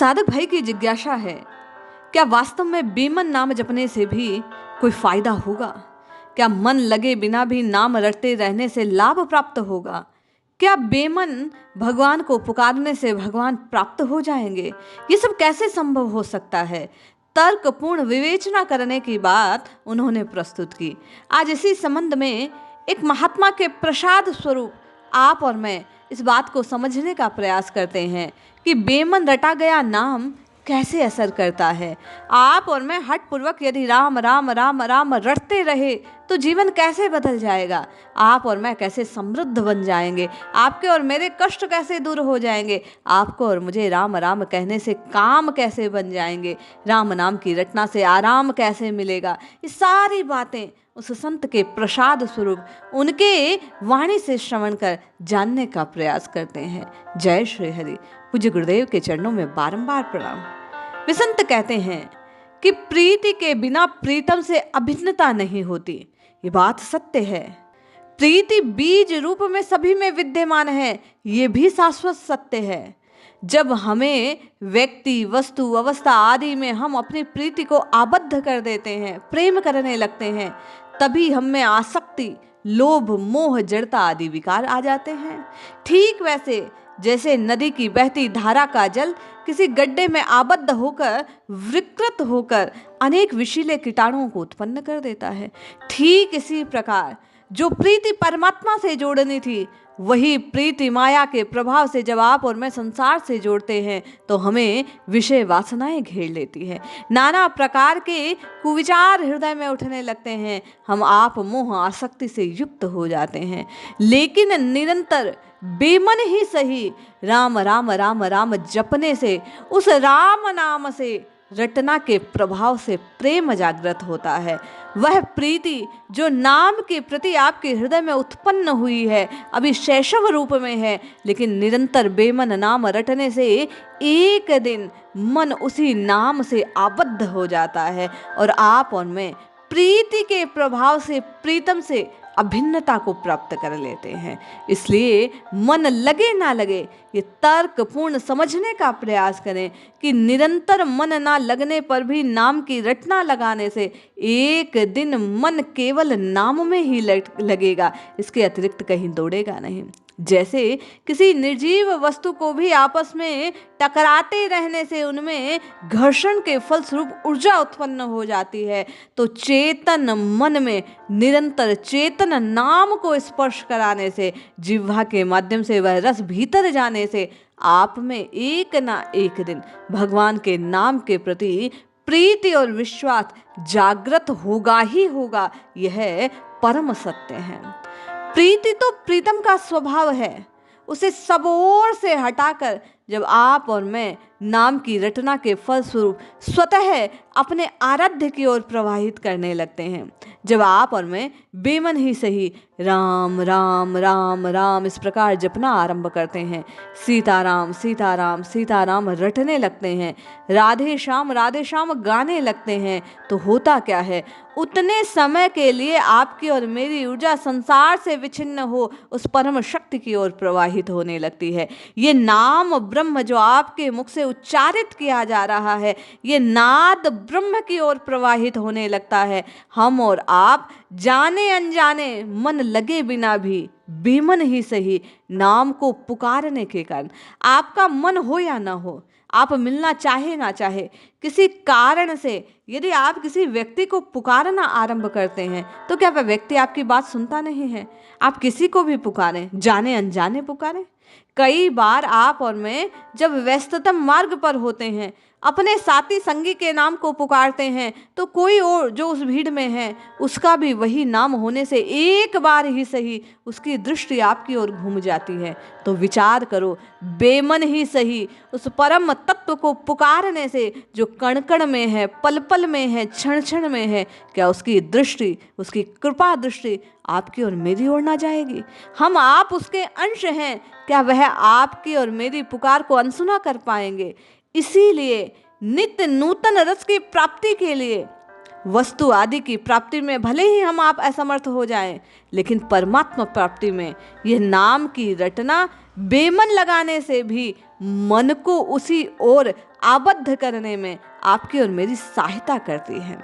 साधक भाई की जिज्ञासा है, क्या वास्तव में बेमन नाम जपने से भी कोई फायदा होगा? क्या मन लगे बिना भी नाम रटते रहने से लाभ प्राप्त होगा? क्या बेमन भगवान को पुकारने से भगवान प्राप्त हो जाएंगे? ये सब कैसे संभव हो सकता है? तर्कपूर्ण विवेचना करने की बात उन्होंने प्रस्तुत की। आज इसी संबंध में एक महात्मा के प्रसाद स्वरूप आप और मैं इस बात को समझने का प्रयास करते हैं कि बेमन रटा गया नाम कैसे असर करता है। आप और मैं हठ पूर्वक यदि राम राम राम राम रटते रहे तो जीवन कैसे बदल जाएगा। आप और मैं कैसे समृद्ध बन जाएंगे। आपके और मेरे कष्ट कैसे दूर हो जाएंगे। आपको और मुझे राम राम कहने से काम कैसे बन जाएंगे। राम नाम की रटना से आराम कैसे मिलेगा। ये सारी बातें उस संत के प्रसाद स्वरूप उनके वाणी से श्रवण कर जानने का प्रयास करते हैं। जय श्री हरि। पूज्य गुरुदेव के चरणों में बारंबार प्रणाम। वे संत कहते हैं कि प्रीति के बिना प्रीतम से अभिन्नता नहीं होती। ये बात सत्य है। प्रीति बीज रूप में सभी में विद्यमान है, ये भी शाश्वत सत्य है। जब हमें व्यक्ति वस्तु अवस्था आदि में हम अपनी प्रीति को आबद्ध कर देते हैं, प्रेम करने लगते हैं, तभी हम में आसक्ति लोभ मोह जड़ता आदि विकार आ जाते हैं। ठीक वैसे जैसे नदी की बहती धारा का जल किसी गड्ढे में आबद्ध होकर विकृत होकर अनेक विषीले कीटाणुओं को उत्पन्न कर देता है, ठीक इसी प्रकार जो प्रीति परमात्मा से जोड़नी थी वही प्रीति माया के प्रभाव से जब आप और मैं संसार से जोड़ते हैं तो हमें विषय वासनाएं घेर लेती है। नाना प्रकार के कुविचार हृदय में उठने लगते हैं। हम आप मोह आसक्ति से युक्त हो जाते हैं। लेकिन निरंतर बेमन ही सही राम राम राम राम जपने से, उस राम नाम से रटना के प्रभाव से प्रेम जागृत होता है। वह प्रीति जो नाम के प्रति आपके हृदय में उत्पन्न हुई है अभी शैशव रूप में है, लेकिन निरंतर बेमन नाम रटने से एक दिन मन उसी नाम से आबद्ध हो जाता है और आप और मैं प्रीति के प्रभाव से प्रीतम से अभिन्नता को प्राप्त कर लेते हैं। इसलिए मन लगे ना लगे ये तर्कपूर्ण समझने का प्रयास करें कि निरंतर मन ना लगने पर भी नाम की रटना लगाने से एक दिन मन केवल नाम में ही लगेगा, इसके अतिरिक्त कहीं दौड़ेगा नहीं। जैसे किसी निर्जीव वस्तु को भी आपस में टकराते रहने से उनमें घर्षण के फलस्वरूप ऊर्जा उत्पन्न हो जाती है, तो चेतन मन में निरंतर चेतन नाम को स्पर्श कराने से, जिह्वा के माध्यम से वह रस भीतर जाने से आप में एक ना एक दिन भगवान के नाम के प्रति प्रीति और विश्वास जागृत होगा ही होगा। यह परम सत्य है। प्रीति तो प्रीतम का स्वभाव है। उसे सब ओर से हटाकर जब आप और मैं नाम की रटना के फलस्वरूप स्वतः अपने आराध्य की ओर प्रवाहित करने लगते हैं, जब आप और मैं बेमन ही सही राम राम राम राम इस प्रकार जपना आरंभ करते हैं, सीताराम सीताराम सीताराम रटने लगते हैं, राधे श्याम गाने लगते हैं, तो होता क्या है, उतने समय के लिए आपकी और मेरी ऊर्जा संसार से विच्छिन्न हो उस परम शक्ति की ओर प्रवाहित होने लगती है। ये नाम ब्रह्म जो आपके मुख से उच्चारित किया जा रहा है, ये नाद ब्रह्म की ओर प्रवाहित होने लगता है। हम और आप जाने अनजाने मन लगे बिना भी बेमन ही सही नाम को पुकारने के कारण आपका मन हो या ना हो, आप मिलना चाहे ना चाहे, किसी कारण से यदि आप किसी व्यक्ति को पुकारना आरंभ करते हैं तो क्या वह व्यक्ति आपकी बात सुनता नहीं है? आप किसी को भी पुकारें, जाने अनजाने पुकारें। कई बार आप और मैं जब व्यस्ततम मार्ग पर होते हैं, अपने साथी संगी के नाम को पुकारते हैं, तो कोई और जो उस भीड़ में है उसका भी वही नाम होने से एक बार ही सही उसकी दृष्टि आपकी ओर घूम जाती है। तो विचार करो, बेमन ही सही उस परम तत्व को पुकारने से जो कण कण में है, पल पल में है, क्षण क्षण में है, क्या उसकी दृष्टि, उसकी कृपा दृष्टि आपकी और मेरी ओर ना जाएगी? हम आप उसके अंश हैं, क्या वह आपकी और मेरी पुकार को अनसुना कर पाएंगे? इसीलिए नित्य नूतन रस की प्राप्ति के लिए वस्तु आदि की प्राप्ति में भले ही हम आप असमर्थ हो जाएं, लेकिन परमात्मा प्राप्ति में यह नाम की रटना बेमन लगाने से भी मन को उसी ओर आबद्ध करने में आपकी और मेरी सहायता करती है।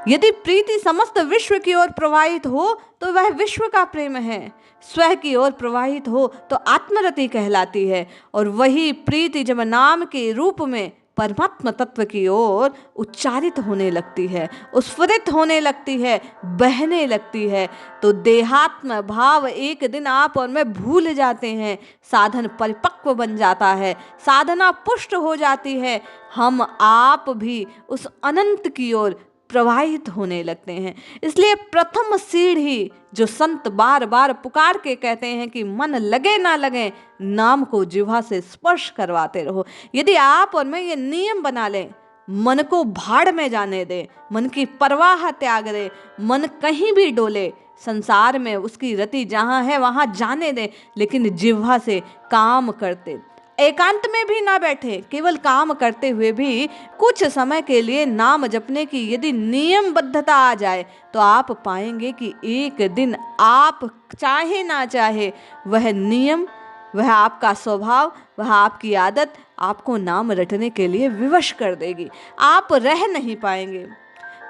यदि प्रीति समस्त विश्व की ओर प्रवाहित हो तो वह विश्व का प्रेम है, स्वयं की ओर प्रवाहित हो तो आत्मरति कहलाती है, और वही प्रीति जब नाम के रूप में परमात्मा तत्व की ओर उच्चारित होने लगती है, स्फुरित होने लगती है, बहने लगती है, तो देहात्म भाव एक दिन आप और मैं भूल जाते हैं। साधन परिपक्व बन जाता है, साधना पुष्ट हो जाती है, हम आप भी उस अनंत की ओर प्रवाहित होने लगते हैं। इसलिए प्रथम सीढ़ी जो संत बार बार पुकार के कहते हैं कि मन लगे ना लगे, नाम को जिह्वा से स्पर्श करवाते रहो। यदि आप और मैं ये नियम बना लें, मन को भाड़ में जाने दे, मन की परवाह त्याग दे, मन कहीं भी डोले, संसार में उसकी रति जहां है वहां जाने दे, लेकिन जिह्वा से काम करते, एकांत में भी ना बैठे, केवल काम करते हुए भी कुछ समय के लिए नाम जपने की यदि नियमबद्धता आ जाए तो आप पाएंगे कि एक दिन आप चाहे ना चाहे वह नियम, वह आपका स्वभाव, वह आपकी आदत आपको नाम रटने के लिए विवश कर देगी। आप रह नहीं पाएंगे।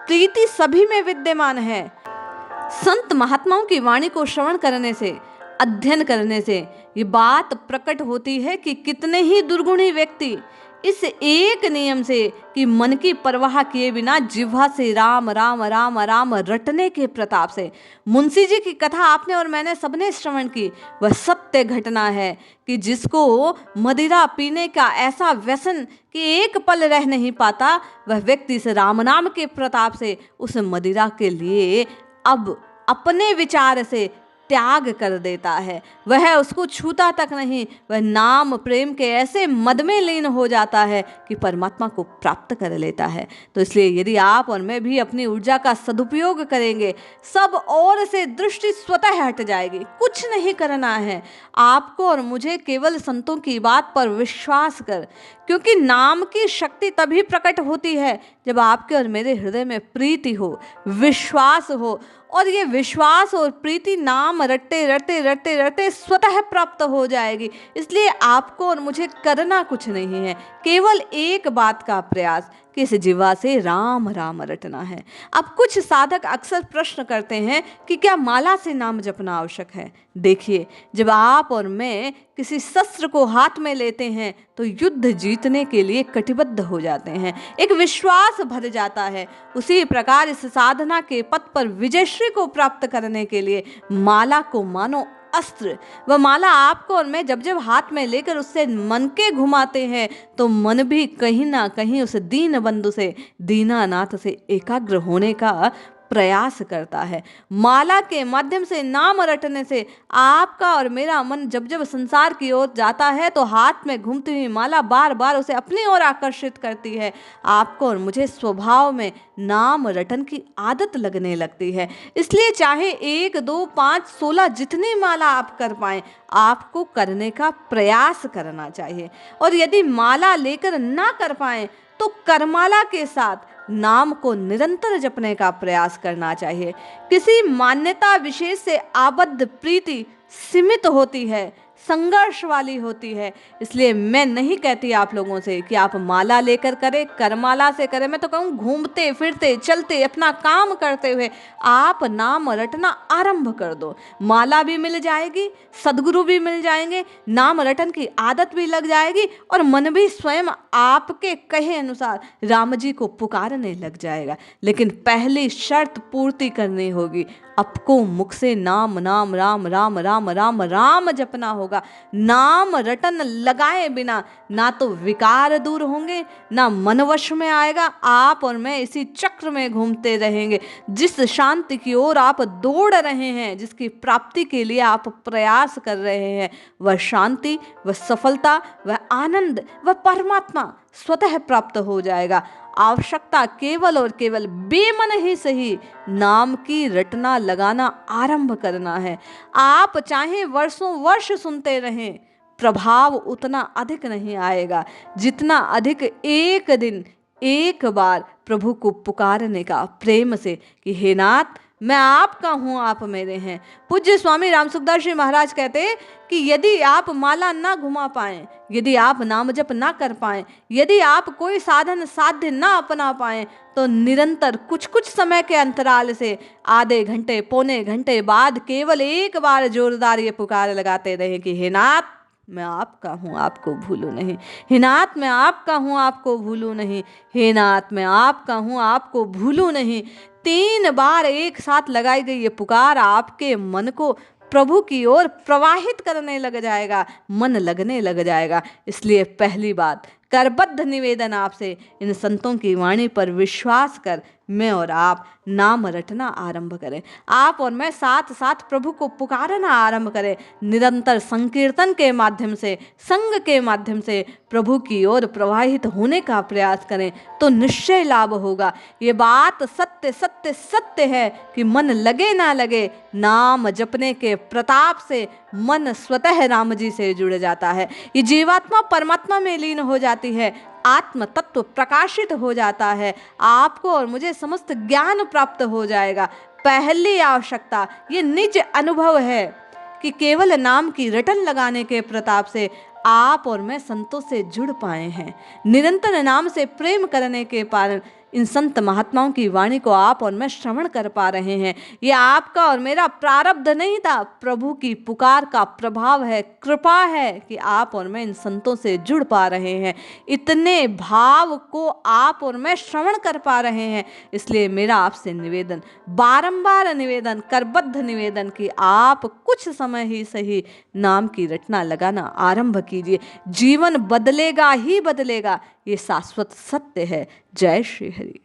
प्रीति सभी में विद्यमान है। संत महात्माओं की वाणी को श्रवण करने से, अध्ययन करने से ये बात प्रकट होती है कि कितने ही दुर्गुणी व्यक्ति इस एक नियम से कि मन की परवाह किए बिना जिह्वा से राम राम राम राम रटने के प्रताप से, मुंशी जी की कथा आपने और मैंने सबने श्रवण की, वह सत्य घटना है कि जिसको मदिरा पीने का ऐसा व्यसन कि एक पल रह नहीं पाता, वह व्यक्ति इस राम नाम के प्रताप से उस मदिरा के लिए अब अपने विचार से त्याग कर देता है। वह उसको छूता तक नहीं, वह नाम प्रेम के ऐसे मद में लीन हो जाता है कि परमात्मा को प्राप्त कर लेता है। तो इसलिए यदि आप और मैं भी अपनी ऊर्जा का सदुपयोग करेंगे, सब ओर से दृष्टि स्वतः हट जाएगी। कुछ नहीं करना है आपको और मुझे, केवल संतों की बात पर विश्वास कर, क्योंकि नाम की शक्ति तभी प्रकट होती है जब आपके और मेरे हृदय में प्रीति हो, विश्वास हो, और ये विश्वास और प्रीति नाम रटते रटते रटते रटते स्वतः प्राप्त हो जाएगी। इसलिए आपको और मुझे करना कुछ नहीं है, केवल एक बात का प्रयास कि इस जिह्वा से राम राम रटना है। अब कुछ साधक अक्सर प्रश्न करते हैं कि क्या माला से नाम जपना आवश्यक है। देखिए, जब आप और मैं किसी शस्त्र को हाथ में लेते हैं तो युद्ध जीतने के लिए कटिबद्ध हो जाते हैं, एक विश्वास भर जाता है। उसी प्रकार इस साधना के पथ पर विजयश्री को प्राप्त करने के लिए माला को मानो अस्त्र। वह माला आपको और मैं जब जब हाथ में लेकर उससे मन के घुमाते हैं तो मन भी कहीं ना कहीं उस दीन बंधु से, दीनानाथ से एकाग्र होने का प्रयास करता है। माला के माध्यम से नाम रटने से आपका और मेरा मन जब जब संसार की ओर जाता है तो हाथ में घूमती हुई माला बार बार उसे अपनी ओर आकर्षित करती है। आपको और मुझे स्वभाव में नाम रटन की आदत लगने लगती है। इसलिए चाहे 1, 2, 5, 16 जितनी माला आप कर पाएं, आपको करने का प्रयास करना चाहिए। और यदि माला लेकर ना कर पाएं तो करमाला के साथ नाम को निरंतर जपने का प्रयास करना चाहिए। किसी मान्यता विशेष से आबद्ध प्रीति सीमित होती है, संघर्ष वाली होती है। इसलिए मैं नहीं कहती आप लोगों से कि आप माला लेकर करें, करमाला से करें। मैं तो कहूँ घूमते फिरते चलते अपना काम करते हुए आप नाम रटना आरंभ कर दो। माला भी मिल जाएगी, सदगुरु भी मिल जाएंगे, नाम रटन की आदत भी लग जाएगी और मन भी स्वयं आपके कहे अनुसार राम जी को पुकारने लग जाएगा। लेकिन पहली शर्त पूर्ति करनी होगी, आपको मुख से नाम नाम राम राम राम राम राम जपना होगा। नाम रटन लगाए बिना ना तो विकार दूर होंगे, ना मनवश में आएगा। आप और मैं इसी चक्र में घूमते रहेंगे। जिस शांति की ओर आप दौड़ रहे हैं, जिसकी प्राप्ति के लिए आप प्रयास कर रहे हैं, वह शांति, वह सफलता, वह आनंद, वह परमात्मा स्वतः प्राप्त हो जाएगा। आवश्यकता केवल और केवल बेमन ही सही नाम की रटना लगाना आरंभ करना है। आप चाहे वर्षों वर्ष सुनते रहें, प्रभाव उतना अधिक नहीं आएगा जितना अधिक एक दिन एक बार प्रभु को पुकारने का प्रेम से कि हे नाथ, मैं आपका हूँ, आप मेरे हैं। पूज्य स्वामी राम सुखदास जी महाराज कहते कि यदि आप माला ना घुमा पाएं, यदि आप नाम जप ना कर पाएं, यदि आप कोई साधन साध्य ना अपना पाएं, तो निरंतर कुछ कुछ समय के अंतराल से आधे घंटे पौने घंटे बाद केवल एक बार जोरदार ये पुकार लगाते रहे कि हे नाथ, मैं आपका हूँ, आपको भूलूं नहीं। हे नाथ, मैं आपका हूँ, आपको भूलूं नहीं। हे नाथ, मैं आपका हूँ, आपको भूलूं नहीं। 3 बार एक साथ लगाई गई ये पुकार आपके मन को प्रभु की ओर प्रवाहित करने लग जाएगा, मन लगने लग जाएगा। इसलिए पहली बात, करबद्ध निवेदन आपसे, इन संतों की वाणी पर विश्वास कर मैं और आप नाम रटना आरंभ करें। आप और मैं साथ साथ प्रभु को पुकारना आरंभ करें। निरंतर संकीर्तन के माध्यम से, संग के माध्यम से प्रभु की ओर प्रवाहित होने का प्रयास करें तो निश्चय लाभ होगा। ये बात सत्य सत्य सत्य है कि मन लगे ना लगे, नाम जपने के प्रताप से मन स्वतः राम जी से जुड़ जाता है। ये जीवात्मा परमात्मा में लीन हो जाती है, आत्म तत्व प्रकाशित हो जाता है, आपको और मुझे समस्त ज्ञान प्राप्त हो जाएगा। पहली आवश्यकता ये निज अनुभव है कि केवल नाम की रटन लगाने के प्रताप से आप और मैं संतों से जुड़ पाए हैं। निरंतर नाम से प्रेम करने के कारण इन संत महात्माओं की वाणी को आप और मैं श्रवण कर पा रहे हैं। यह आपका और मेरा प्रारब्ध नहीं था, प्रभु की पुकार का प्रभाव है, कृपा है कि आप और मैं इन संतों से जुड़ पा रहे हैं। इतने भाव को आप और मैं श्रवण कर पा रहे हैं। इसलिए मेरा आपसे निवेदन, बारंबार निवेदन, करबद्ध निवेदन कि आप कुछ समय ही सही नाम की रटना लगाना आरंभ कीजिए। जीवन बदलेगा ही बदलेगा, ये शाश्वत सत्य है। जय श्री हरि।